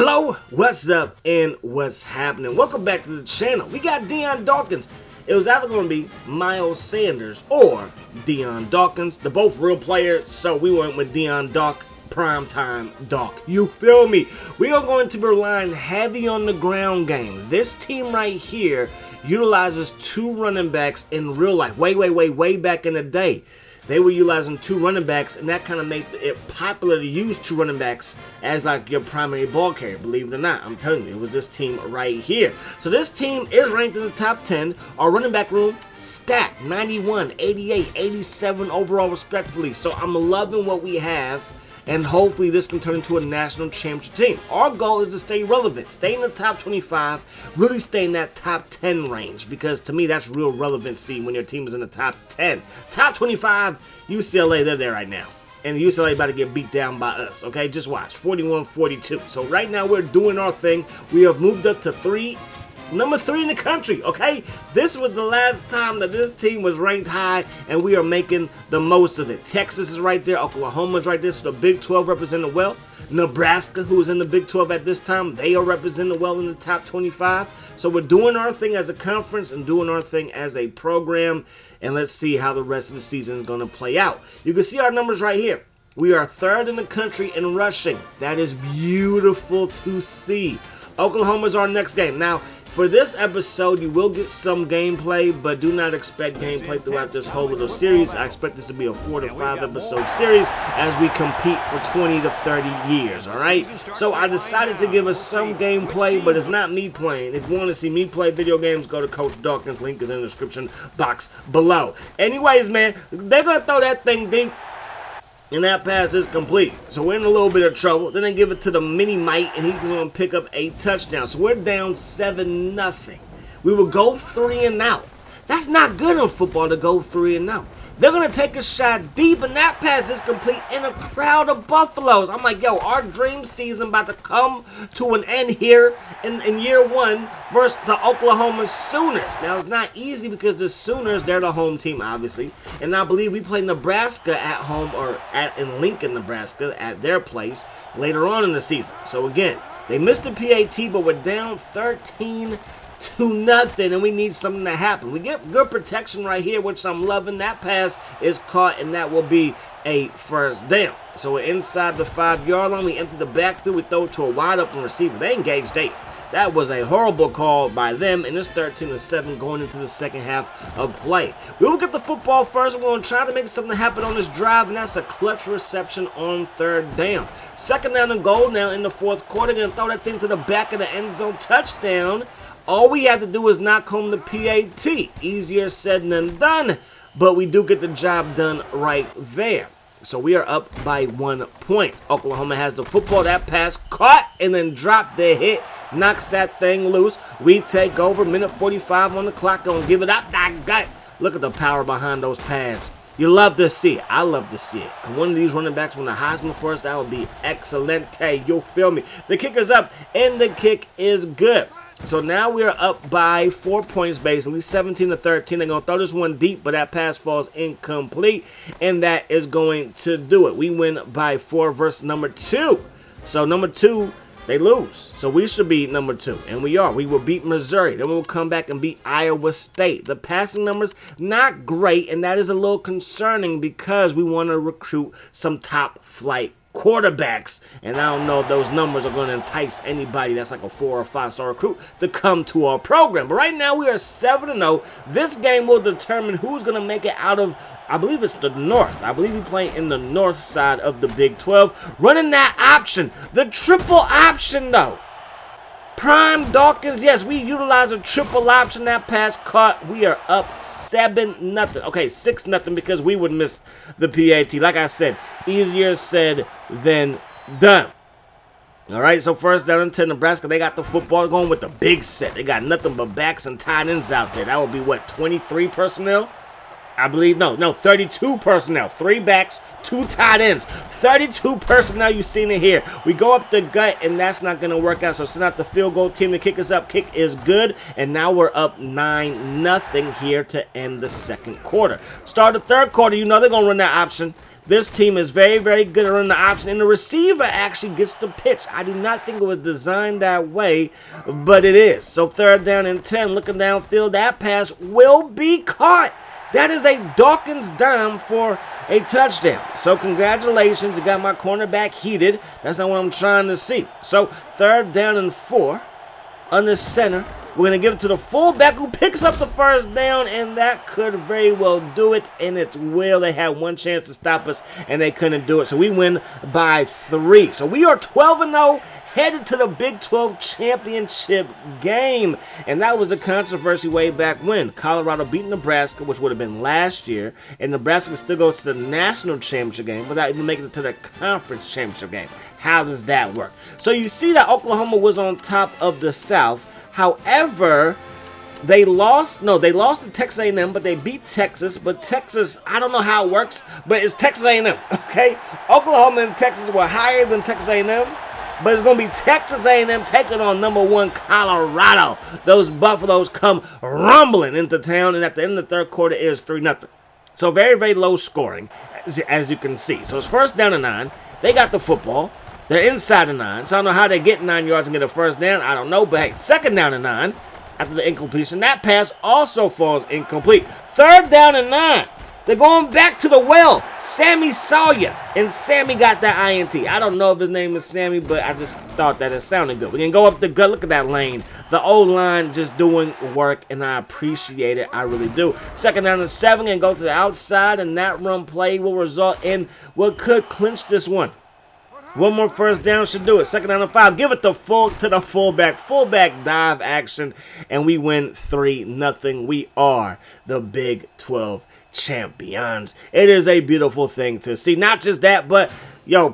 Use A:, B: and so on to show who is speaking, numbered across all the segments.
A: Hello, what's up, and what's happening? Welcome back to the channel. We got Dion Dawkins. It was either going to be Miles Sanders or Dion Dawkins. They're both real players, so we went with Dion Doc, primetime Doc. You feel me? We are going to be relying heavy on the ground game. This team right here utilizes two running backs in real life. Way back in the day. They were utilizing two running backs, and that kind of made it popular to use two running backs as like your primary ball carrier. Believe it or not, I'm telling you, it was this team right here. So this team is ranked in the top 10. Our running back room stacked 91, 88, 87 overall respectively. So I'm loving what we have, and hopefully this can turn into a national championship team. Our goal is to stay relevant, stay in the top 25, really stay in that top 10 range, because to me that's real relevancy when your team is in the top 10. Top 25, UCLA, they're there right now. And UCLA about to get beat down by us, okay? Just watch, 41-42. So right now we're doing our thing. We have moved up to number 3 in the country, okay? This was the last time that this team was ranked high, and we are making the most of it. Texas is right there. Oklahoma's right there, so the Big 12 represented well. Nebraska, who is in the Big 12 at this time, they are represented well in the top 25. So we're doing our thing as a conference and doing our thing as a program, and let's see how the rest of the season is going to play out. You can see our numbers right here. We are 3rd in the country in rushing. That is beautiful to see. Oklahoma's our next game. Now, for this episode, you will get some gameplay, but do not expect gameplay throughout this whole little series. I expect this to be a 4 to 5 episode series as we compete for 20 to 30 years, alright? So I decided to give us some gameplay, but it's not me playing. If you want to see me play video games, go to Coach Dawkins. Link is in the description box below. Anyways, man, they're going to throw that thing deep, and that pass is complete. So we're in a little bit of trouble. Then they give it to the mini Mike, and he's going to pick up a touchdown. So we're down 7-0. We will go 3 and out. That's not good in football to go 3 and out. They're going to take a shot deep, and that pass is complete in a crowd of Buffaloes. I'm like, yo, our dream season about to come to an end here in year 1 versus the Oklahoma Sooners. Now, it's not easy because the Sooners, they're the home team, obviously. And I believe we play Nebraska at home, or in Lincoln, Nebraska, at their place later on in the season. So, again, they missed the PAT, but we're down 13-0, and we need something to happen. We get good protection right here, which I'm loving. That pass is caught, and that will be a first down. So we're inside the 5-yard line. We empty the backfield. We throw it to a wide open receiver. They engaged 8. That was a horrible call by them, and it's 13-7 going into the second half of play. We will get the football first. We're going to try to make something happen on this drive, and that's a clutch reception on 3rd down. 2nd down and goal now in the 4th quarter. Going to throw that thing to the back of the end zone. Touchdown. All we have to do is knock home the PAT. Easier said than done, but we do get the job done right there. So we are up by 1 point. Oklahoma has the football. That pass caught and then dropped the hit. Knocks that thing loose. We take over. Minute 45 on the clock. Gonna give it up. That gut. Look at the power behind those pads. You love to see it. I love to see it. One of these running backs win the Heisman for us, that would be excellent. Hey, you'll feel me. The kick is up, and the kick is good. So now we are up by 4 points, basically 17-13. They're going to throw this one deep, but that pass falls incomplete, and that is going to do it. We win by 4 versus number 2. So number 2, they lose. So we should be number 2, and we are. We will beat Missouri. Then we will come back and beat Iowa State. The passing numbers, not great, and that is a little concerning because we want to recruit some top-flight quarterbacks, and I don't know if those numbers are going to entice anybody that's like a 4 or 5-star recruit to come to our program. But right now we are 7-0. This game will determine who's going to make it out of, I believe it's the North. I believe we play in the north side of the Big 12. Running that option, the triple option though. Prime Dawkins, yes, we utilize a triple option. That pass caught. We are up 7-0. Okay, 6-0 because we would miss the PAT. Like I said, easier said than done. All right, so 1st down and 10, Nebraska. They got the football going with the big set. They got nothing but backs and tight ends out there. That would be, what, 23 personnel? I believe, no, 32 personnel. 3 backs, 2 tight ends. 32 personnel, you've seen it here. We go up the gut, and that's not going to work out. So send out the field goal team. The kick is up. Kick is good. And now we're up 9-0 here to end the 2nd quarter. Start the 3rd quarter. You know they're going to run that option. This team is very, very good at running the option, and the receiver actually gets the pitch. I do not think it was designed that way, but it is. So 3rd down and 10, looking downfield, that pass will be caught. That is a Dawkins dime for a touchdown. So congratulations, you got my cornerback heated. That's not what I'm trying to see. So 3rd down and 4, under center. We're going to give it to the fullback who picks up the 1st down, and that could very well do it, and it will. They had one chance to stop us, and they couldn't do it. So we win by 3. So we are 12-0, headed to the Big 12 championship game. And that was the controversy way back when. Colorado beat Nebraska, which would have been last year, and Nebraska still goes to the national championship game without even making it to the conference championship game. How does that work? So you see that Oklahoma was on top of the South. However, they lost to Texas A&M, but they beat Texas. But Texas, I don't know how it works, but it's Texas A&M, okay? Oklahoma and Texas were higher than Texas A&M, but it's going to be Texas A&M taking on #1 Colorado. Those Buffaloes come rumbling into town, and at the end of the 3rd quarter, it is 3-0. So very, very low scoring, as you can see. So it's 1st down and 9. They got the football. They're inside the 9, so I don't know how they get 9 yards and get a 1st down. I don't know, but hey, 2nd down and 9 after the incompletion. That pass also falls incomplete. 3rd down and 9. They're going back to the well. Sammy Sawyer, and Sammy got that INT. I don't know if his name is Sammy, but I just thought that it sounded good. We can go up the gut. Look at that lane. The O-line just doing work, and I appreciate it. I really do. 2nd down and 7, and go to the outside, and that run play will result in what could clinch this one. One more 1st down should do it. 2nd down and 5. Give it to the fullback. Fullback dive action. And we win 3-0. We are the Big 12 champions. It is a beautiful thing to see. Not just that, but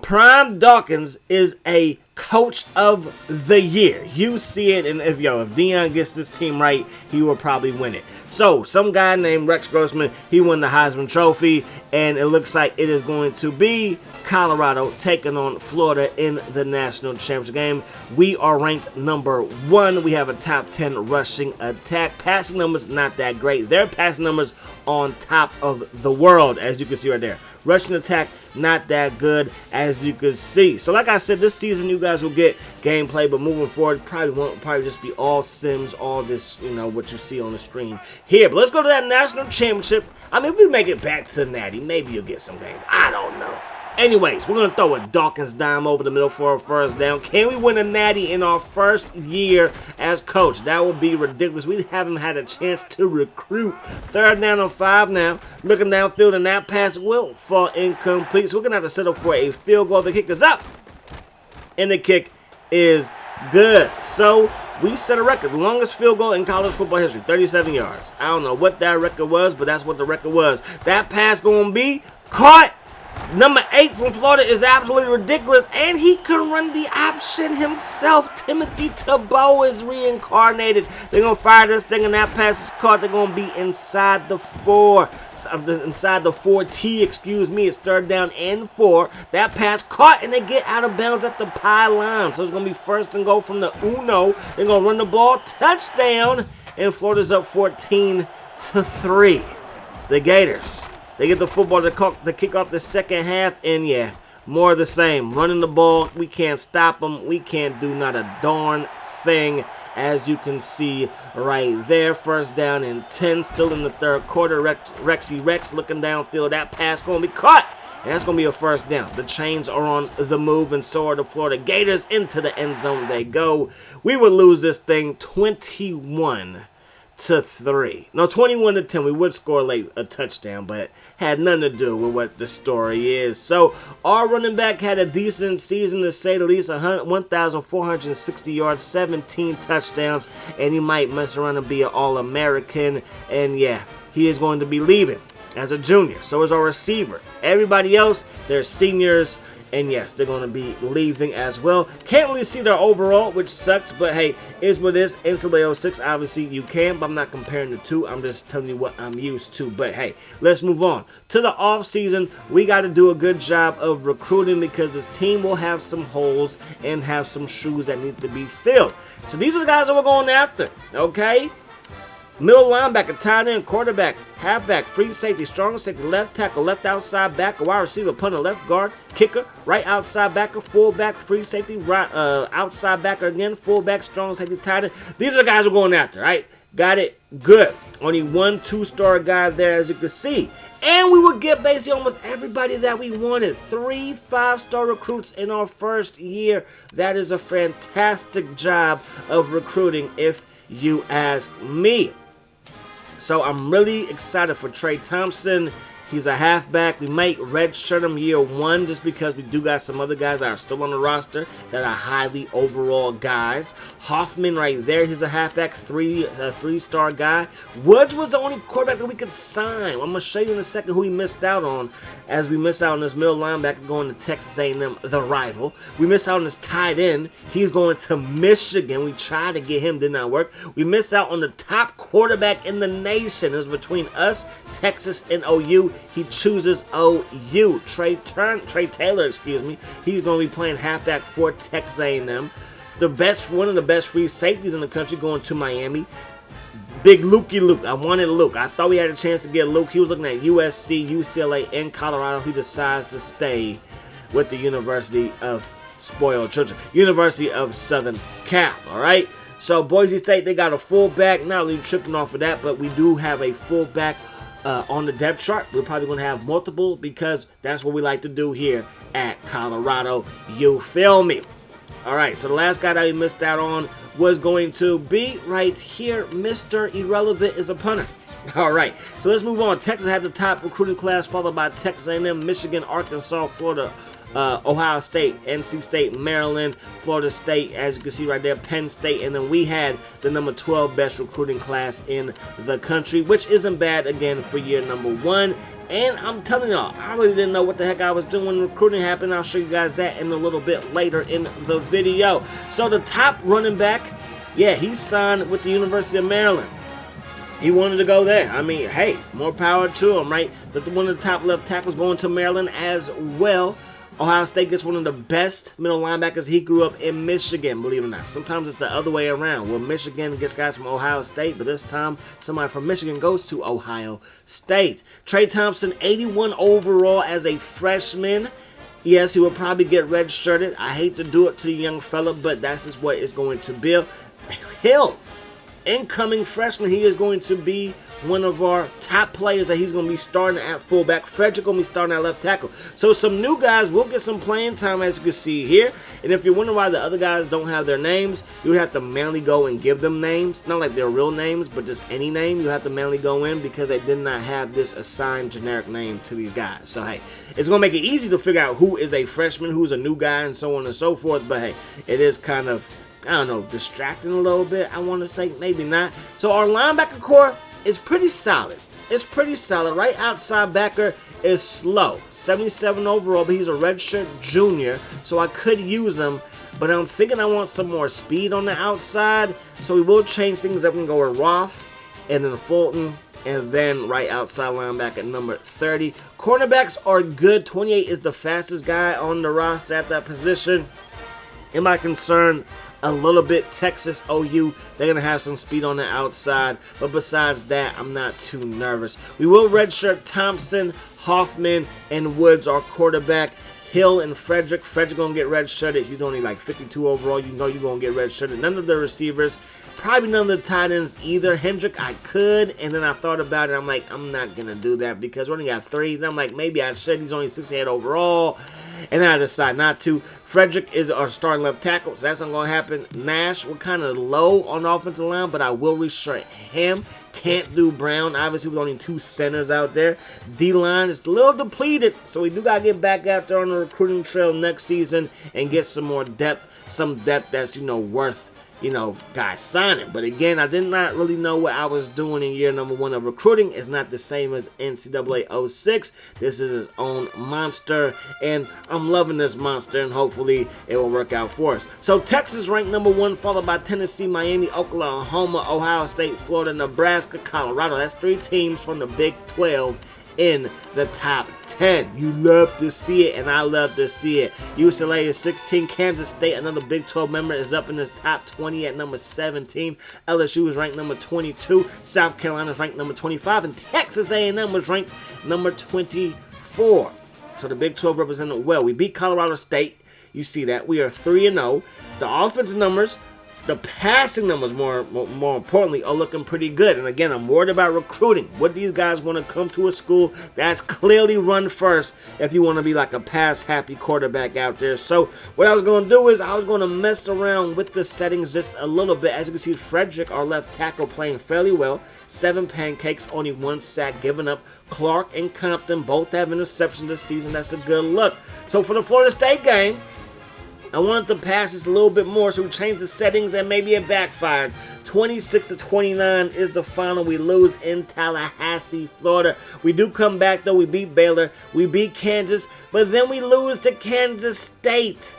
A: Prime Dawkins is a coach of the year. You see it, and if Deion gets this team right, he will probably win it. So, some guy named Rex Grossman, he won the Heisman Trophy, and it looks like it is going to be Colorado taking on Florida in the national championship game. We are ranked #1. We have a top 10 rushing attack. Passing numbers, not that great. Their passing numbers on top of the world, as you can see right there. Rushing attack, not that good, as you can see. So like I said, this season you guys will get gameplay, but moving forward, probably just be all sims, all this, what you see on the screen here. But let's go to that national championship. I mean, if we make it back to the Natty, maybe you'll get some games. I don't know. Anyways, we're going to throw a Dawkins dime over the middle for a 1st down. Can we win a Natty in our 1st year as coach? That would be ridiculous. We haven't had a chance to recruit. 3rd down and 5 now. Looking downfield, and that pass will fall incomplete. So we're going to have to settle for a field goal. The kick is up, and the kick is good. So we set a record. The longest field goal in college football history, 37 yards. I don't know what that record was, but that's what the record was. That pass going to be caught. #8 from Florida is absolutely ridiculous, and he can run the option himself. Timothy Tebow is reincarnated. They're going to fire this thing, and that pass is caught. They're going to be inside the 4. Inside the 4T, excuse me. It's 3rd down and 4. That pass caught, and they get out of bounds at the pylon. So it's going to be 1st and goal from the Uno. They're going to run the ball. Touchdown, and Florida's up 14-3. The Gators, they get the football to kick off the 2nd half, and yeah, more of the same. Running the ball, we can't stop them. We can't do not a darn thing, as you can see right there. 1st down and 10, still in the 3rd quarter. Rexy Rex looking downfield. That pass going to be caught, and that's going to be a 1st down. The chains are on the move, and so are the Florida Gators. Into the end zone they go. We would lose this thing 21-3. No, 21-10. We would score late a touchdown, but had nothing to do with what the story is. So our running back had a decent season, to say the least. 1,460 yards, 17 touchdowns, and he might mess around and be an All-American. And yeah, he is going to be leaving as a junior. So is our receiver. Everybody else, they're seniors. And yes, they're going to be leaving as well. Can't really see their overall, which sucks. But hey, is what it is. NCAA 06, obviously you can. But I'm not comparing the two. I'm just telling you what I'm used to. But hey, let's move on. To the offseason, we got to do a good job of recruiting, because this team will have some holes and have some shoes that need to be filled. So these are the guys that we're going after. Okay? Middle linebacker, tight end, quarterback, halfback, free safety, strong safety, left tackle, left outside backer, wide receiver, punter, left guard, kicker, right outside backer, fullback, free safety, right outside backer again, fullback, strong safety, tight end. These are the guys we're going after, right? Got it? Good. Only 1 2-star guy there, as you can see. And we would get basically almost everybody that we wanted. 3 5-star recruits in our first year. That is a fantastic job of recruiting, if you ask me. So I'm really excited for Trey Thompson. He's a halfback. We might redshirt him year 1 just because we do got some other guys that are still on the roster that are highly overall guys. Hoffman right there, he's a halfback, 3-star guy. Woods was the only quarterback that we could sign. I'm going to show you in a second who we missed out on, as we missed out on this middle linebacker going to Texas A&M, the rival. We missed out on this tight end. He's going to Michigan. We tried to get him, did not work. We missed out on the top quarterback in the nation. It was between us, Texas, and OU. He chooses OU. Trey Taylor, excuse me. He's going to be playing halfback for Texas A&M. One of the best free safeties in the country, going to Miami. Big Lukey Luke. I wanted Luke. I thought we had a chance to get Luke. He was looking at USC, UCLA, and Colorado. He decides to stay with the University of Spoiled Children. University of Southern Cal. All right. So Boise State, they got a fullback. Not really tripping off of that, but we do have a fullback on the depth chart. We're probably going to have multiple because that's what we like to do here at Colorado. You feel me? All right, so the last guy that we missed out on was going to be right here. Mr. Irrelevant is a punter. All right, so let's move on. Texas had the top recruiting class, followed by Texas A&M, Michigan, Arkansas, Florida, Ohio State, NC State, Maryland, Florida State, as you can see right there, Penn State, and then we had the number 12 best recruiting class in the country, which isn't bad, again, for year number 1. And I'm telling y'all, I really didn't know what the heck I was doing when recruiting happened. I'll show you guys that in a little bit later in the video. So the top running back, yeah, he signed with the University of Maryland. He wanted to go there. I mean, hey, more power to him, right? But one of the top left tackles going to Maryland as well. Ohio State gets one of the best middle linebackers. He grew up in Michigan, believe it or not. Sometimes it's the other way around, where Michigan gets guys from Ohio State, but this time somebody from Michigan goes to Ohio State. Trey Thompson, 81 overall as a freshman. Yes, he will probably get redshirted. I hate to do it to the young fella, but that's just what it's going to be. Hill, incoming freshman, he is going to be one of our top players that he's going to be starting at fullback. Frederick going to be starting at left tackle. So some new guys will get some playing time, as you can see here. And if you're wondering why the other guys don't have their names, you would have to manually go and give them names. Not like their real names, but just any name. You have to manually go in because they did not have this assigned generic name to these guys. So, hey, it's going to make it easy to figure out who is a freshman, who's a new guy, and so on and so forth. But, hey, it is kind of, I don't know, distracting a little bit, I want to say. Maybe not. So our linebacker core is pretty solid. It's pretty solid. Right outside backer is Slow. 77 overall, but he's a redshirt junior, so I could use him. But I'm thinking I want some more speed on the outside, so we will change things up and go with Roth, and then Fulton, and then right outside linebacker number 30. Cornerbacks are good. 28 is the fastest guy on the roster at that position. Am I concerned? A little bit. Texas, OU, they're going to have some speed on the outside. But besides that, I'm not too nervous. We will redshirt Thompson, Hoffman, and Woods, our quarterback. Hill and Frederick. Frederick going to get redshirted. He's only like 52 overall. You know you're going to get redshirted. None of the receivers. Probably none of the tight ends either. Hendrick, I could. And then I thought about it. I'm like, I'm not going to do that because we only got 3. Then I'm like, maybe I should. He's only 68 overall. And then I decide not to. Frederick is our starting left tackle, so that's not going to happen. Nash, we're kind of low on the offensive line, but I will redshirt him. Can't do Brown, obviously, with only 2 centers out there. D-line is a little depleted, so we do got to get back out there on the recruiting trail next season and get some more depth, some depth that's, worth, guys signing. But again, I did not really know what I was doing in year number 1 of recruiting. It's not the same as NCAA 06. This is his own monster, and I'm loving this monster, and hopefully it will work out for us. So Texas ranked number 1, followed by Tennessee, Miami, Oklahoma, Ohio State, Florida, Nebraska, Colorado. That's 3 teams from the Big 12 in the top 10. You love to see it, and I love to see it. UCLA is 16. Kansas State, another Big 12 member, is up in this top 20 at number 17. LSU is ranked number 22. South Carolina is ranked number 25. And Texas A&M was ranked number 24. So the Big 12 represented well. We beat Colorado State. You see that. We are 3-0. The offensive numbers, the passing numbers, more importantly, are looking pretty good. And again, I'm worried about recruiting. What these guys want to come to a school that's clearly run first if you want to be like a pass-happy quarterback out there. So what I was going to do is I was going to mess around with the settings just a little bit. As you can see, Frederick, our left tackle, playing fairly well. 7 pancakes, only 1 sack given up. Clark and Compton both have interceptions this season. That's a good look. So for the Florida State game, I wanted to pass this a little bit more, so we changed the settings and maybe it backfired. 26-29 is the final. We lose in Tallahassee, Florida. We do come back, though. We beat Baylor. We beat Kansas, but then we lose to Kansas State.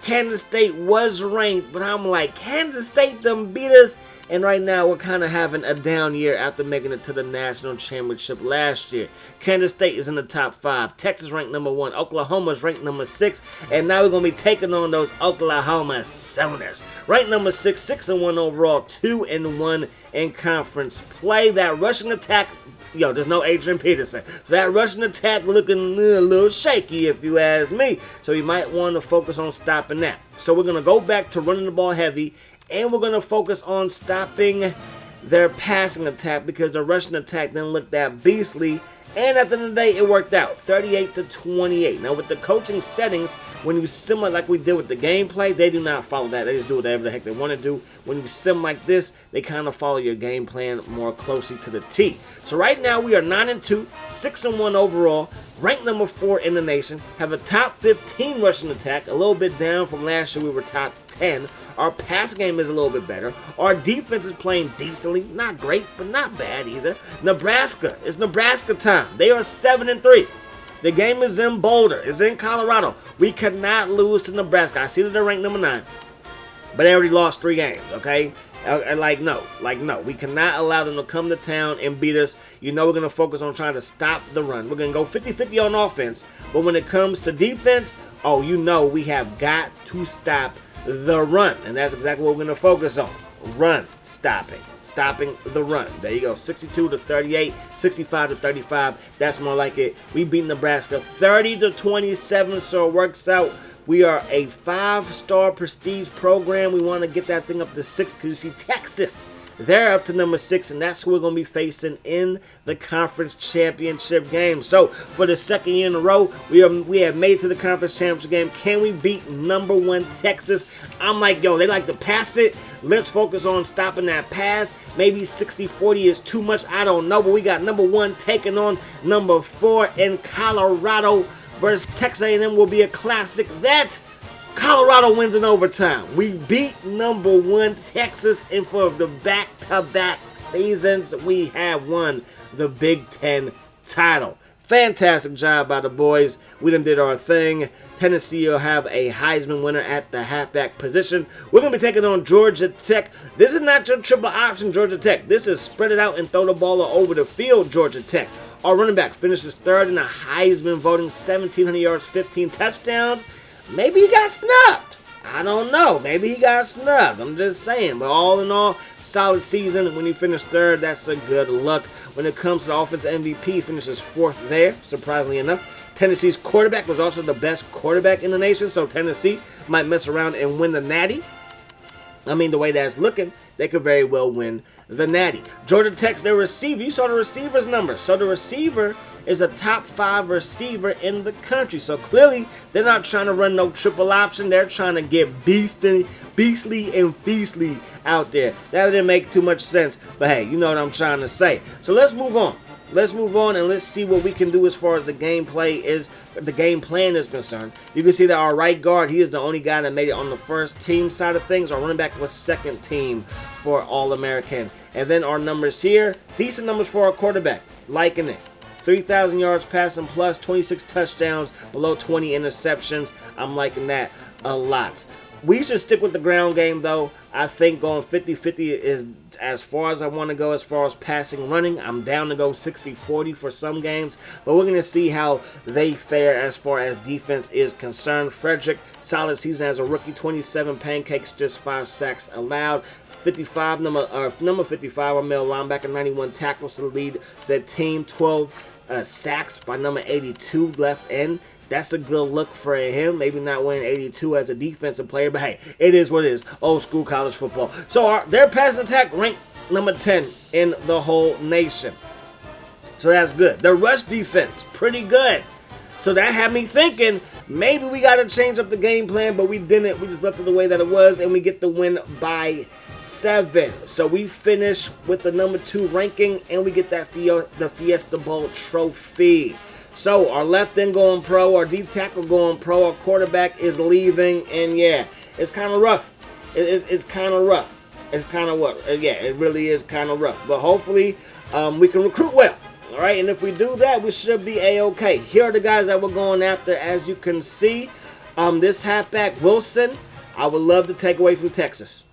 A: Kansas State was ranked, but I'm like, Kansas State done beat us. And right now, we're kind of having a down year after making it to the national championship last year. Kansas State is in the top 5. Texas ranked number 1. Oklahoma is ranked number 6. And now we're going to be taking on those Oklahoma Sooners. Ranked number 6, 6-1 overall, 2-1 in conference play. That rushing attack, there's no Adrian Peterson. So that rushing attack looking a little shaky if you ask me. So you might want to focus on stopping that. So we're going to go back to running the ball heavy. And we're going to focus on stopping their passing attack because the rushing attack didn't look that beastly. And at the end of the day, it worked out, 38-28. Now, with the coaching settings, when you sim like we did with the gameplay, they do not follow that. They just do whatever the heck they want to do. When you sim like this, they kind of follow your game plan more closely to the T. So right now, we are 9-2, 6-1 overall, ranked number 4 in the nation, have a top 15 rushing attack, a little bit down from last year. We were top 10. Our pass game is a little bit better. Our defense is playing decently. Not great, but not bad either. Nebraska. It's Nebraska time. They are 7-3. The game is in Boulder. It's in Colorado. We cannot lose to Nebraska. I see that they're ranked number 9. But they already lost 3 games, okay? No. We cannot allow them to come to town and beat us. We're going to focus on trying to stop the run. We're going to go 50-50 on offense. But when it comes to defense, we have got to stop the run. And that's exactly what we're going to focus on. Run stopping. Stopping the run. There you go. 62-38, 65-35. That's more like it. We beat Nebraska 30-27, so it works out. We are a 5-star prestige program. We want to get that thing up to 6 because you see Texas, they're up to number 6, and that's who we're going to be facing in the conference championship game. So for the second year in a row, we have made it to the conference championship game. Can we beat number 1 Texas? I'm like, they like to pass it. Let's focus on stopping that pass. Maybe 60-40 is too much. I don't know, but we got number 1 taking on number 4 in Colorado versus Texas A&M will be a classic. That Colorado wins in overtime. We beat number 1 Texas, and for the back-to-back seasons, we have won the Big Ten title. Fantastic job by the boys. We done did our thing. Tennessee will have a Heisman winner at the halfback position. We're going to be taking on Georgia Tech. This is not your triple option, Georgia Tech. This is spread it out and throw the ball over the field, Georgia Tech. Our running back finishes 3rd in the Heisman voting, 1,700 yards, 15 touchdowns. Maybe he got snubbed. I don't know. Maybe he got snubbed. I'm just saying. But all in all, solid season. When he finished 3rd, that's a good look. When it comes to the offense MVP, he finishes 4th there, surprisingly enough. Tennessee's quarterback was also the best quarterback in the nation, so Tennessee might mess around and win the Natty. The way that's looking, they could very well win the Natty. Georgia Tech's their receiver. You saw the receiver's number. So the receiver is a top 5 receiver in the country. So clearly, they're not trying to run no triple option. They're trying to get beastly and feastly out there. That didn't make too much sense. But hey, you know what I'm trying to say. So let's move on. Let's move on and let's see what we can do as far as the game plan is concerned. You can see that our right guard, he is the only guy that made it on the first team side of things. Our running back was 2nd team for All-American. And then our numbers here, decent numbers for our quarterback. Liking it. 3,000 yards passing plus, 26 touchdowns, below 20 interceptions. I'm liking that a lot. We should stick with the ground game, though. I think going 50-50 is as far as I want to go as far as passing running. I'm down to go 60-40 for some games, but we're going to see how they fare as far as defense is concerned. Frederick, solid season as a rookie, 27 pancakes, just 5 sacks allowed. 55, number 55, our male linebacker, 91 tackles to lead the team, 12 sacks by number 82 left end. That's a good look for him. Maybe not winning 82 as a defensive player, but hey, it is what it is. Old school college football. So their passing attack ranked number 10 in the whole nation. So that's good. Their rush defense, pretty good. So that had me thinking maybe we got to change up the game plan, but we didn't. We just left it the way that it was, and we get the win by 7. So we finish with the number 2 ranking, and we get that the Fiesta Bowl trophy. So our left end going pro, our deep tackle going pro, our quarterback is leaving, and yeah, it's kind of rough. It's kind of rough. It's kind of what? Yeah, it really is kind of rough. But hopefully we can recruit well. All right, and if we do that, we should be A-okay. Here are the guys that we're going after. As you can see, this halfback, Wilson, I would love to take away from Texas.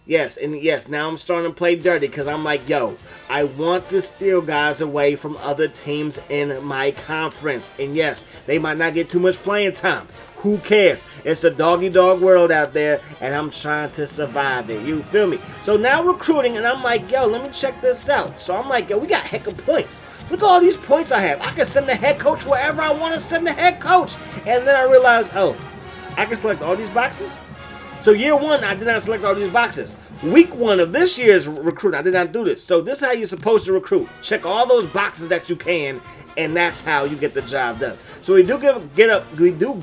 A: Yes, and yes, now I'm starting to play dirty because I'm like, yo, I want to steal guys away from other teams in my conference. And yes, they might not get too much playing time. Who cares? It's a doggy-dog world out there, and I'm trying to survive it. You feel me? So now recruiting, and I'm like, yo, let me check this out. So I'm like, yo, we got heck of points. Look at all these points I have. I can send the head coach wherever I want to send the head coach. And then I realized, oh, I can select all these boxes? So year 1, I did not select all these boxes. Week 1 of this year's recruit, I did not do this. So this is how you're supposed to recruit. Check all those boxes that you can, and that's how you get the job done. So we do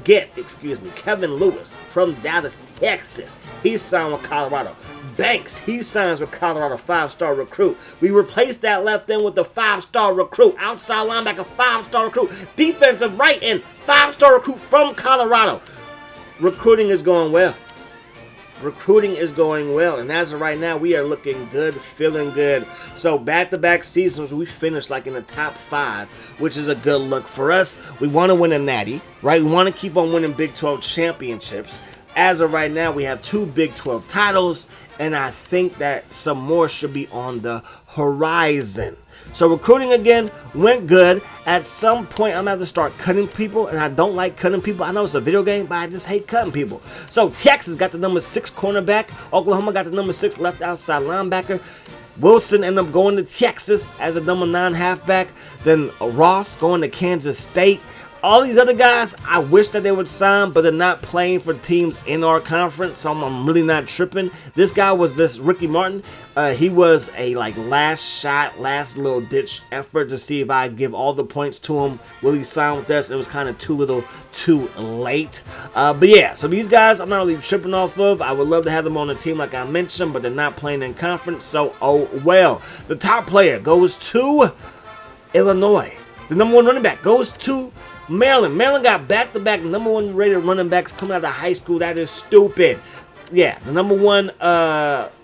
A: get Kevin Lewis from Dallas, Texas. He's signed with Colorado. Banks, he signs with Colorado, 5-star recruit. We replaced that left end with a 5-star recruit. Outside linebacker, 5-star recruit. Defensive right end, 5-star recruit from Colorado. Recruiting is going well. Recruiting is going well, and as of right now, we are looking good, feeling good. So back-to-back seasons, we finished like in the top 5, which is a good look for us. We want to win a natty, right? We want to keep on winning Big 12 championships. As of right now, we have 2 Big 12 titles, and I think that some more should be on the horizon. So recruiting again went good. At some point, I'm going to have to start cutting people, and I don't like cutting people. I know it's a video game, but I just hate cutting people. So Texas got the number 6 cornerback. Oklahoma got the number 6 left outside linebacker. Wilson ended up going to Texas as a number 9 halfback. Then Ross going to Kansas State. All these other guys, I wish that they would sign, but they're not playing for teams in our conference, so I'm really not tripping. This guy was this Ricky Martin. He was a last little ditch effort to see if I give all the points to him. Will he sign with us? It was kind of too late. But yeah, so these guys I'm not really tripping off of. I would love to have them on the team like I mentioned, but they're not playing in conference, so oh well. The top player goes to Illinois. The number 1 running back goes to Maryland. Maryland got back-to-back number 1 rated running backs coming out of high school. That is stupid. Yeah, the number 1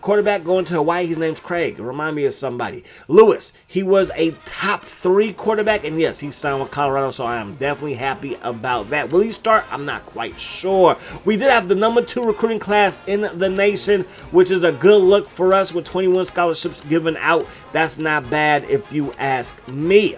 A: quarterback going to Hawaii. His name's Craig. Remind me of somebody. Lewis. He was a top 3 quarterback, and yes, he signed with Colorado, so I am definitely happy about that. Will he start? I'm not quite sure. We did have the number 2 recruiting class in the nation, which is a good look for us with 21 scholarships given out. That's not bad if you ask me.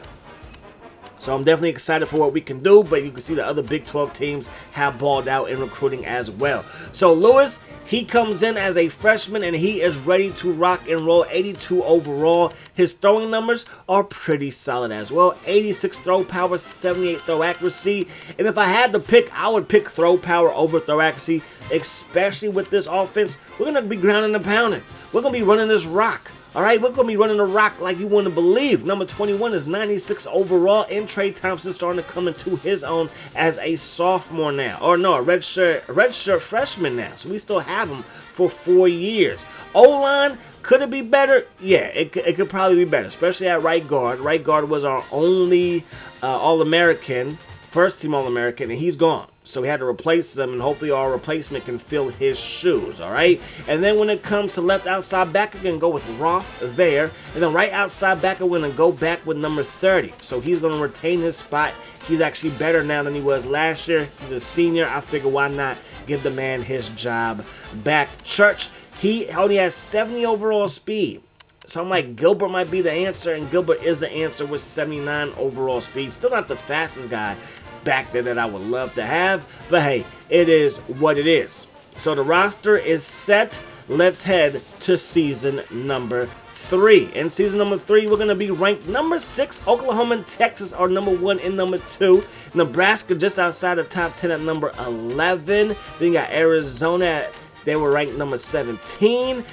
A: So I'm definitely excited for what we can do, but you can see the other Big 12 teams have balled out in recruiting as well. So Lewis, he comes in as a freshman, and he is ready to rock and roll. 82 overall. His throwing numbers are pretty solid as well. 86 throw power, 78 throw accuracy. And if I had to pick, I would pick throw power over throw accuracy, especially with this offense. We're going to be grounding and pounding. We're going to be running this rock. All right, we're going to be running the rock like you wouldn't believe. Number 21 is 96 overall, and Trey Thompson starting to come into his own as a sophomore now. Or no, a redshirt freshman now. So we still have him for 4 years. O-line, could it be better? Yeah, it could probably be better, especially at right guard. Right guard was our only All-American, first-team All-American, and he's gone. So we had to replace him, and hopefully our replacement can fill his shoes, all right? And then when it comes to left outside backer, we're going to go with Roth there. And then right outside backer, we're going to go back with number 30. So he's going to retain his spot. He's actually better now than he was last year. He's a senior. I figure why not give the man his job back. Church, he only has 70 overall speed. So I'm like, Gilbert might be the answer, and Gilbert is the answer with 79 overall speed. Still not the fastest guy back there that I would love to have, but hey, it is what it is. So the roster is set. Let's head to season number 3. In season number 3, we're going to be ranked number 6. Oklahoma and Texas are number 1 and number 2. Nebraska just outside the top 10 at number 11. Then you got Arizona. They were ranked number 17.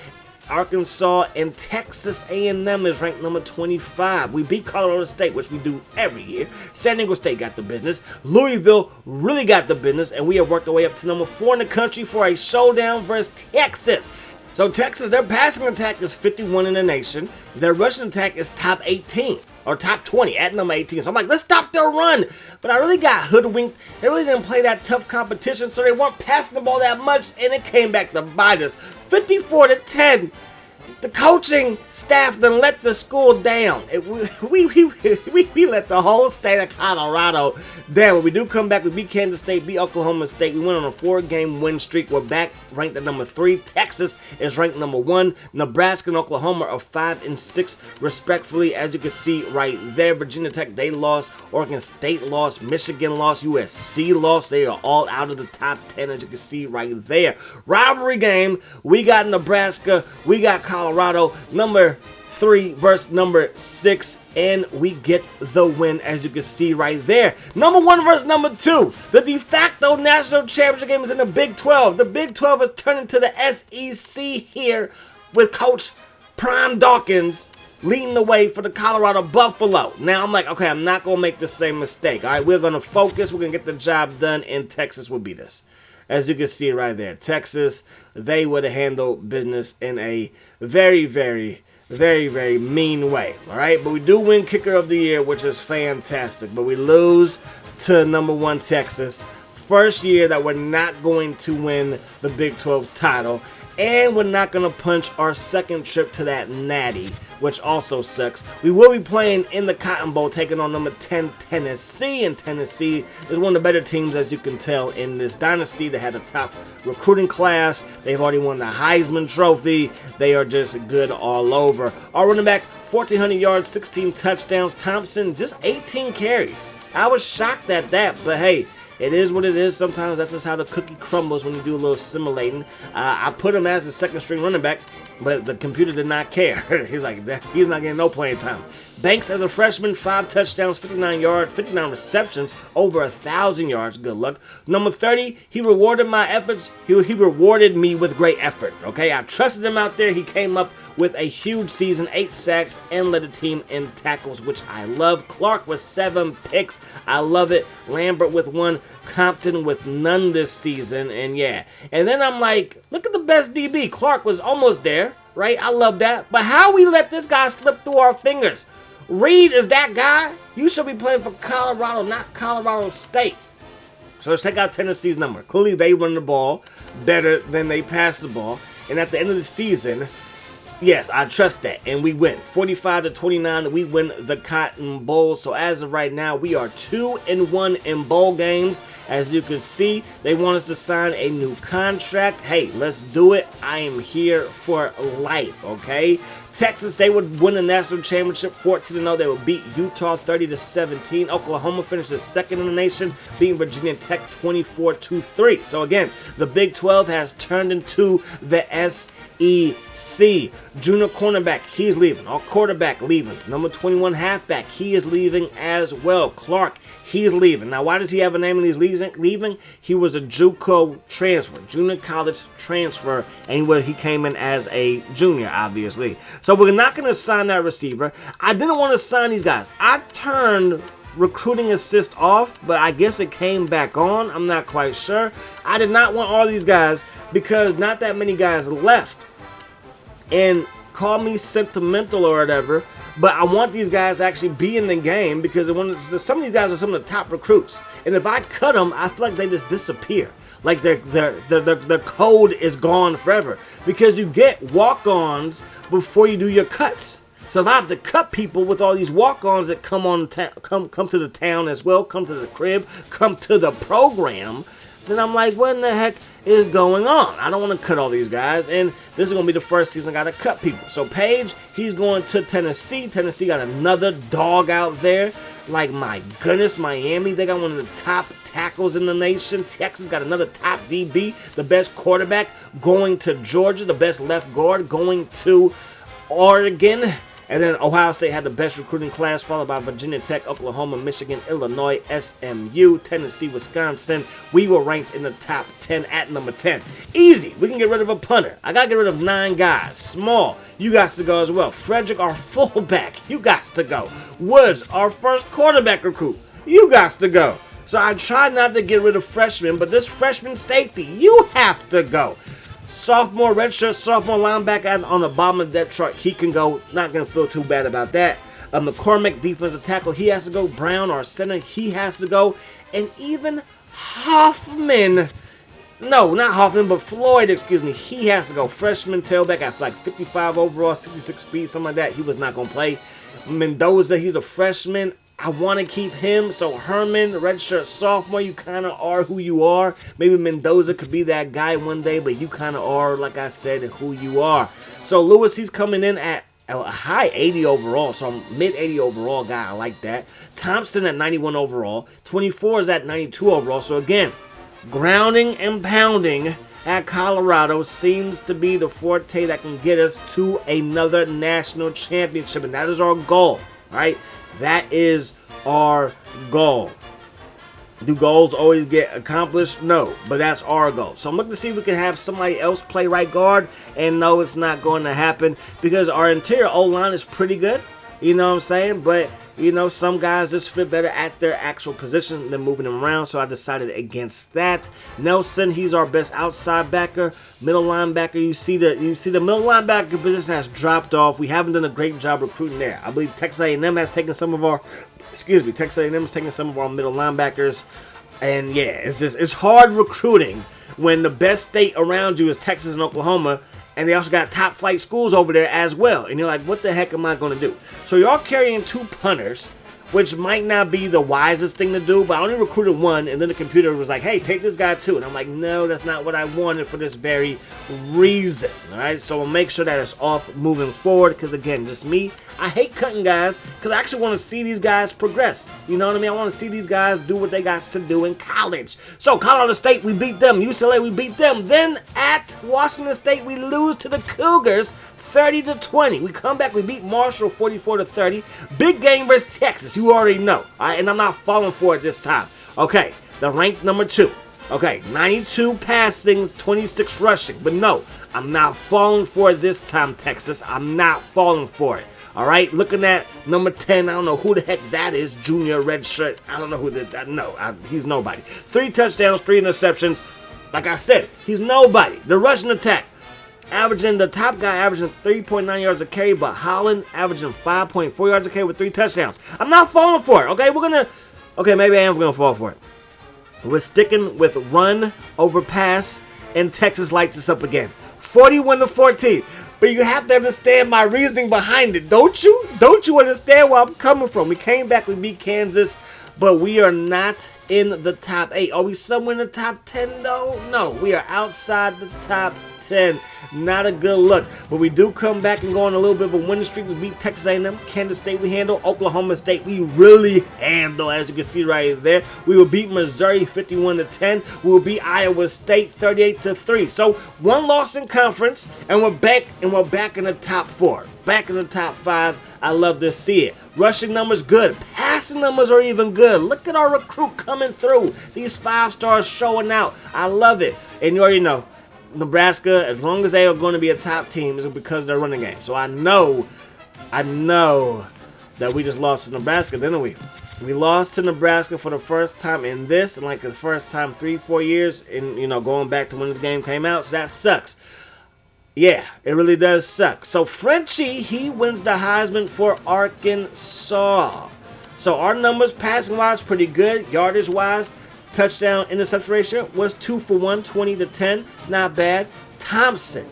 A: Arkansas and Texas A&M is ranked number 25. We beat Colorado State, which we do every year. San Diego State got the business. Louisville really got the business, and we have worked our way up to number 4 in the country for a showdown versus Texas. So Texas, their passing attack is 51 in the nation. Their rushing attack is top 18 or top 20 at number 18. So I'm like, let's stop their run. But I really got hoodwinked. They really didn't play that tough competition, so they weren't passing the ball that much, and it came back to bite us. 54-10. The coaching staff then let the school down. We let the whole state of Colorado down. When we do come back, we beat Kansas State, beat Oklahoma State. We went on a 4-game win streak. We're back ranked at number 3. Texas is ranked number 1. Nebraska and Oklahoma are 5 and 6 respectfully. As you can see right there, Virginia Tech, they lost. Oregon State lost. Michigan lost. USC lost. They are all out of the top 10, as you can see right there. Rivalry game. We got Nebraska. We got Colorado, number 3 versus number 6, and we get the win, as you can see right there. Number 1 versus number 2. The de facto national championship game is in the Big 12. The Big 12 has turned into the SEC here with Coach Prime Dawkins leading the way for the Colorado Buffalo. Now I'm like, okay, I'm not going to make the same mistake. All right, we're going to focus. We're going to get the job done, and Texas will beat us. As you can see right there, Texas, they would have handled business in a very, very, very, very mean way. All right, but we do win Kicker of the Year, which is fantastic. But we lose to number 1 Texas. First year that we're not going to win the Big 12 title. And we're not going to punch our second trip to that natty, which also sucks. We will be playing in the Cotton Bowl, taking on number 10 Tennessee. And Tennessee is one of the better teams, as you can tell, in this dynasty. They had a top recruiting class. They've already won the Heisman Trophy. They are just good all over. Our running back, 1,400 yards, 16 touchdowns. Thompson, just 18 carries. I was shocked at that, but hey, it is what it is. Sometimes that's just how the cookie crumbles when you do a little simulating. I put him as a second string running back, but the computer did not care. He's like, he's not getting no playing time. Banks as a freshman, 5 touchdowns, 59 yards, 59 receptions, over 1,000 yards. Good luck. Number 30, he rewarded my efforts. He rewarded me with great effort. Okay, I trusted him out there. He came up with a huge season, 8 sacks, and led the team in tackles, which I love. Clark with 7 picks. I love it. Lambert with 1. Compton with none this season, and yeah. And then I'm like, look at the best DB. Clark was almost there, right? I love that. But how we let this guy slip through our fingers? Reed is that guy? You should be playing for Colorado, not Colorado State. So let's check out Tennessee's number. Clearly, they run the ball better than they pass the ball. And at the end of the season, yes, I trust that. And we win. 45-29, we win the Cotton Bowl. So as of right now, we are 2-1 in bowl games. As you can see, they want us to sign a new contract. Hey, let's do it. I am here for life, okay? Texas, they would win the national championship 14-0. They would beat Utah 30-17. Oklahoma finishes second in the nation, beating Virginia Tech 24-3. So again, the Big 12 has turned into the SEC. Junior cornerback, he's leaving. Our quarterback leaving. Number 21 halfback, he is leaving as well. Clark, he's leaving. Now, why does he have a name and he's leaving? He was a JUCO transfer, junior college transfer, and he came in as a junior, obviously. So we're not going to sign that receiver. I didn't want to sign these guys. I turned recruiting assist off, but I guess it came back on. I'm not quite sure. I did not want all these guys because not that many guys left. And call me sentimental or whatever, but I want these guys to actually be in the game because some of these guys are some of the top recruits. And if I cut them, I feel like they just disappear. Like their code is gone forever. Because you get walk-ons before you do your cuts. So if I have to cut people with all these walk-ons that come to the town as well, come to the crib, come to the program, then I'm like, what in the heck is going on? I don't want to cut all these guys, and this is going to be the first season I got to cut people. So Page, he's going to Tennessee. Tennessee got another dog out there. Like, my goodness, Miami, they got one of the top tackles in the nation. Texas got another top DB, the best quarterback going to Georgia, the best left guard going to Oregon. And then Ohio State had the best recruiting class, followed by Virginia Tech, Oklahoma, Michigan, Illinois, SMU, Tennessee, Wisconsin. We were ranked in the top 10 at number 10. Easy. We can get rid of a punter. I got to get rid of 9 guys. Small. You got to go as well. Frederick, our fullback. You got to go. Woods, our first quarterback recruit. You got to go. So I tried not to get rid of freshmen, but this freshman safety, you have to go. Sophomore, redshirt sophomore linebacker on the bottom of the depth chart. He can go. Not going to feel too bad about that. McCormick, defensive tackle. He has to go. Brown, our center. He has to go. And even Hoffman. No, not Hoffman, but Floyd, excuse me. He has to go. Freshman tailback at like 55 overall, 66 speed, something like that. He was not going to play. Mendoza, he's a freshman. I want to keep him. So Herman, redshirt sophomore, you kind of are who you are. Maybe Mendoza could be that guy one day, but you kind of are, like I said, who you are. So Lewis, he's coming in at a high 80 overall, so I'm mid 80 overall guy. I like that. Thompson at 91 overall. 24 is at 92 overall. So again, grounding and pounding at Colorado seems to be the forte that can get us to another national championship, and that is our goal, right? That is our goal. Do goals always get accomplished? No, but that's our goal. So I'm looking to see if we can have somebody else play right guard, and no, it's not going to happen because our interior O-line is pretty good. You know what I'm saying? But, you know, some guys just fit better at their actual position than moving them around, so I decided against that. Nelson, he's our best outside backer. Middle linebacker, you see the middle linebacker position has dropped off. We haven't done a great job recruiting there. I believe Texas A&M has taken some of our, Texas A&M has taken some of our middle linebackers. And yeah, it's hard recruiting when the best state around you is Texas and Oklahoma, and they also got top flight schools over there as well. And you're like, what the heck am I going to do? So you're all carrying 2 punters, which might not be the wisest thing to do, but I only recruited 1, and then the computer was like, hey, take this guy too. And I'm like, no, that's not what I wanted for this very reason. All right, so we'll make sure that it's off moving forward because, again, just me. I hate cutting guys because I actually want to see these guys progress. You know what I mean? I want to see these guys do what they got to do in college. So Colorado State, we beat them. UCLA, we beat them. Then at Washington State, we lose to the Cougars 30-20. We come back, we beat Marshall 44-30. Big game versus Texas, you already know. All right, and I'm not falling for it this time. Okay, the ranked number 2. Okay, 92 passing, 26 rushing. But no, I'm not falling for it this time, Texas. I'm not falling for it. All right, looking at number 10, I don't know who the heck that is. Junior red shirt. I don't know who that. No, he's nobody. 3 touchdowns, 3 interceptions. Like I said, he's nobody. The rushing attack. Averaging, the top guy averaging 3.9 yards a carry, but Holland averaging 5.4 yards a carry with 3 touchdowns. I'm not falling for it, okay? Okay, maybe I am going to fall for it. We're sticking with run over pass, and Texas lights us up again. 41-14. But you have to understand my reasoning behind it, don't you? Don't you understand where I'm coming from? We came back, we beat Kansas, but we are not in the top 8. Are we somewhere in the top 10 though? No, we are outside the top 10. Not a good look. But we do come back and go on a little bit of a winning streak. We beat Texas A&M, Kansas State we handle, Oklahoma State we really handle, as you can see right there. We will beat Missouri 51-10. We will beat Iowa State 38-3. So 1 loss in conference, and we're back in the top 4. Back in the top 5. I love to see it. Rushing numbers good. Passing numbers are even good. Look at our recruit coming through. These 5 stars showing out. I love it. And you already know, Nebraska, as long as they are going to be a top team, is because of their running game. So I know that we just lost to Nebraska, didn't we? We lost to Nebraska for the first time in this, and like the first time 3-4 years, in going back to when this game came out. So that sucks. Yeah, it really does suck. So Frenchie, he wins the Heisman for Arkansas. So our numbers, passing-wise, pretty good. Yardage-wise, touchdown interception ratio was 2 for 1, 20-10. Not bad. Thompson,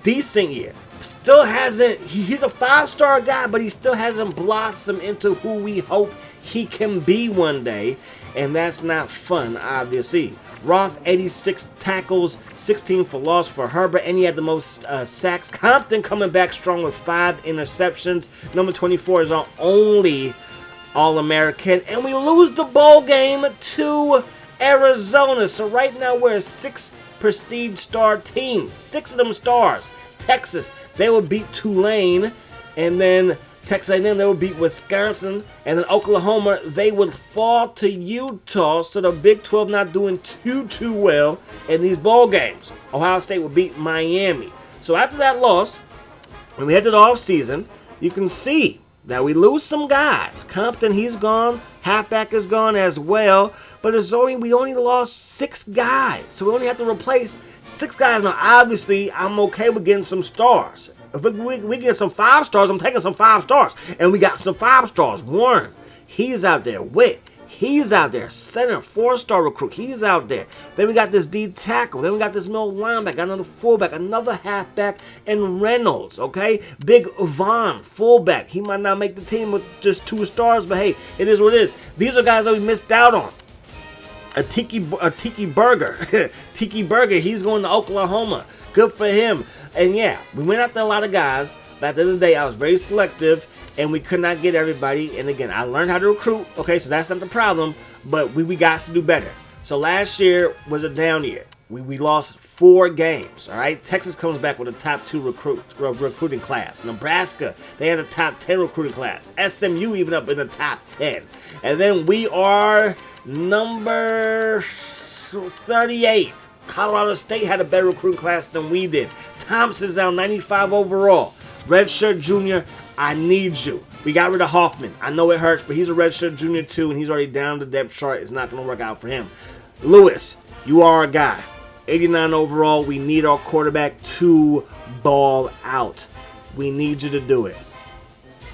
A: decent year. Still hasn't, he's a 5-star guy, but he still hasn't blossomed into who we hope he can be one day. and that's not fun, obviously. Roth, 86 tackles, 16 for loss for Herbert, and he had the most sacks. Compton coming back strong with 5 interceptions. Number 24 is our only All-American, and we lose the bowl game to Arizona. So right now we're a 6 prestige star team, 6 of them stars. Texas, they will beat Tulane, and then Texas A&M, they would beat Wisconsin, and then Oklahoma, they would fall to Utah. So the Big 12 not doing too well in these bowl games. Ohio State would beat Miami. So after that loss, when we head to the offseason, you can see that we lose some guys. Compton, he's gone. Halfback is gone as well. But we only lost 6 guys. So we only have to replace 6 guys. Now, obviously, I'm okay with getting some stars. If we get some 5 stars, I'm taking some 5 stars. And we got some 5 stars. Warren, he's out there. Witt, he's out there. Center, 4-star recruit, he's out there. Then we got this D tackle. Then we got this middle linebacker, another fullback, another halfback, and Reynolds, okay? Big Vaughn, fullback. He might not make the team with just 2 stars, but hey, it is what it is. These are guys that we missed out on. A Tiki Burger. Tiki Burger, he's going to Oklahoma. Good for him. And yeah, we went after a lot of guys, but at the end of the day, I was very selective, and we could not get everybody. And again, I learned how to recruit, okay, so that's not the problem, but we got to do better. So last year was a down year. We lost 4 games, all right? Texas comes back with a top 2 recruiting class. Nebraska, they had a top 10 recruiting class. SMU even up in the top 10. And then we are number 38. Colorado State had a better recruiting class than we did. Thompson's down 95 overall. Redshirt junior, I need you. We got rid of Hoffman. I know it hurts, but he's a redshirt junior too, and he's already down the depth chart. It's not going to work out for him. Lewis, you are a guy. 89 overall. We need our quarterback to ball out. We need you to do it.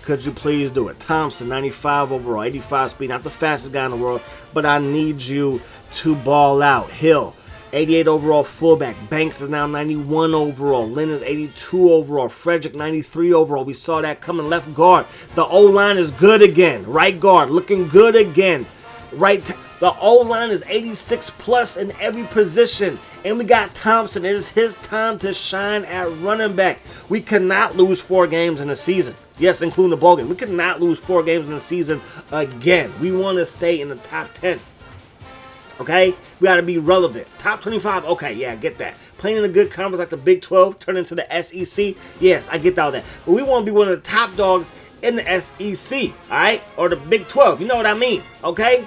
A: Could you please do it? Thompson, 95 overall, 85 speed. Not the fastest guy in the world, but I need you to ball out. Hill, 88 overall fullback. Banks is now 91 overall. Lynn is 82 overall. Frederick, 93 overall. We saw that coming. Left guard. The O-line is good again. Right guard, looking good again. The O-line is 86 plus in every position. And we got Thompson. It is his time to shine at running back. We cannot lose 4 games in a season. Yes, including the bowl game. We could not lose 4 games in the season again. We want to stay in the top 10. Okay? We got to be relevant. Top 25, okay, yeah, I get that. Playing in a good conference like the Big 12, turn into the SEC, yes, I get all that. But we want to be one of the top dogs in the SEC, all right? Or the Big 12, you know what I mean, okay?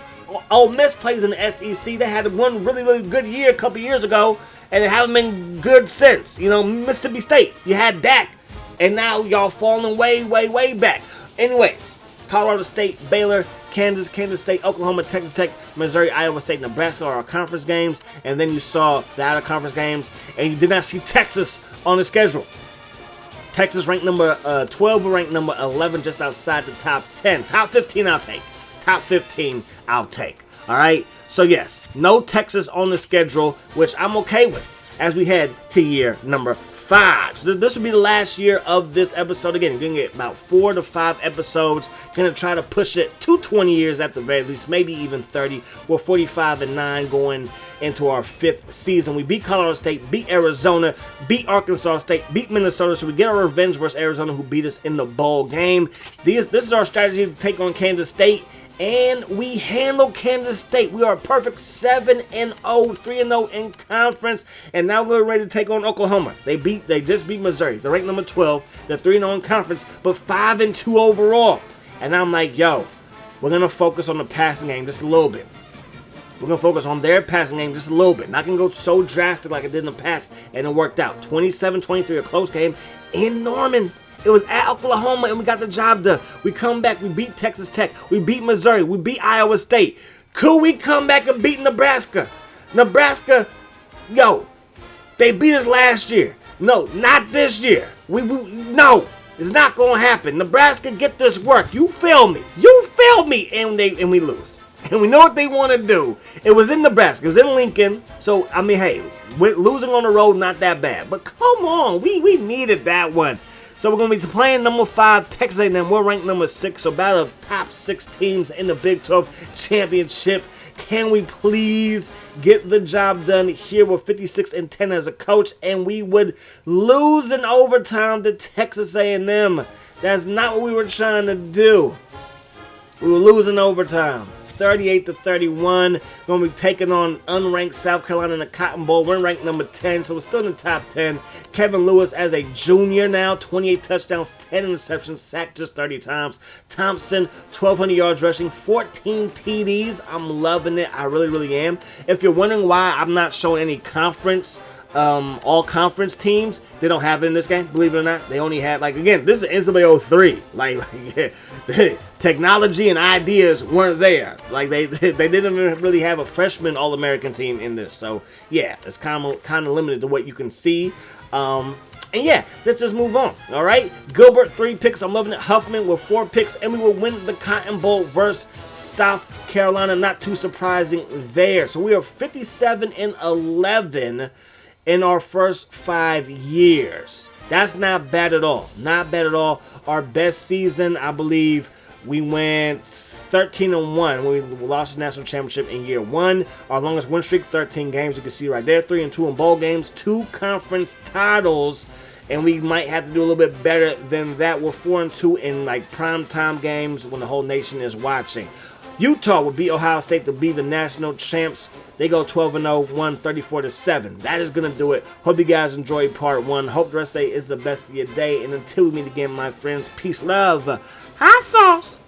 A: Ole Miss plays in the SEC. They had one really, really good year a couple years ago, and it haven't been good since. You know, Mississippi State, you had Dak, and now y'all falling way, way, way back. Anyways, Colorado State, Baylor, Kansas, Kansas State, Oklahoma, Texas Tech, Missouri, Iowa State, Nebraska are our conference games. And then you saw the out-of-conference games, and you did not see Texas on the schedule. Texas ranked number 12, ranked number 11, just outside the top 10. Top 15, I'll take. Top 15, I'll take. All right? So, yes, no Texas on the schedule, which I'm okay with as we head to year number 5. So this will be the last year of this episode. Again, you're going to get about 4 to 5 episodes. Going to try to push it to 20 years at the very least, maybe even 30. We're 45-9 going into our 5th season. We beat Colorado State, beat Arizona, beat Arkansas State, beat Minnesota. So we get our revenge versus Arizona, who beat us in the bowl game. This is our strategy to take on Kansas State. And we handle Kansas State. We are a perfect 7-0, 3-0 in conference. And now we're ready to take on Oklahoma. They just beat Missouri. They're ranked number 12. They're 3-0 in conference, but 5-2 overall. And I'm like, yo, we're going to focus on the passing game just a little bit. We're going to focus on their passing game just a little bit. Not going to go so drastic like it did in the past. And it worked out. 27-23, a close game in Norman. It was at Oklahoma, and we got the job done. We come back, we beat Texas Tech, we beat Missouri, we beat Iowa State. Could we come back and beat Nebraska? Nebraska, yo, they beat us last year. No, not this year. No, it's not going to happen. Nebraska, get this work. You feel me? And we lose. And we know what they want to do. It was in Nebraska. It was in Lincoln. So, I mean, hey, losing on the road, not that bad. But come on, we needed that one. So we're going to be playing number 5, Texas A&M. We're ranked number 6, so battle of top 6 teams in the Big 12 championship Can we please get the job done here with 56-10 as a coach, and we would lose in overtime to Texas A&M? That's not what we were trying to do. We were losing overtime. 38-31. Going to be taking on unranked South Carolina in the Cotton Bowl. We're ranked number 10, so we're still in the top 10. Kevin Lewis as a junior now, 28 touchdowns, 10 interceptions, sacked just 30 times. Thompson, 1,200 yards rushing, 14 TDs. I'm loving it. I really, really am. If you're wondering why I'm not showing any all conference teams, they don't have it in this game, believe it or not. They only have, like, again, this is NCAA 03. Like technology and ideas weren't there. Like they didn't really have a freshman All-American team in this. So yeah, it's kind of limited to what you can see. And yeah, let's just move on. All right, Gilbert 3 picks. I'm loving it. Huffman with 4 picks, and we will win the Cotton Bowl versus South Carolina. Not too surprising there. So we are 57-11 in our first 5 years. That's not bad at all. Not bad at all. Our best season, I believe, we went 13-1 when we lost the national championship in year 1. Our longest win streak, 13 games. You can see right there, 3-2 in bowl games, 2 conference titles, and we might have to do a little bit better than that. We're 4-2 in like primetime games when the whole nation is watching. Utah will beat Ohio State to be the national champs. They go 12-0, won 34-7. That is going to do it. Hope you guys enjoyed part 1. Hope the rest of the day is the best of your day. And until we meet again, my friends, peace, love, hot sauce.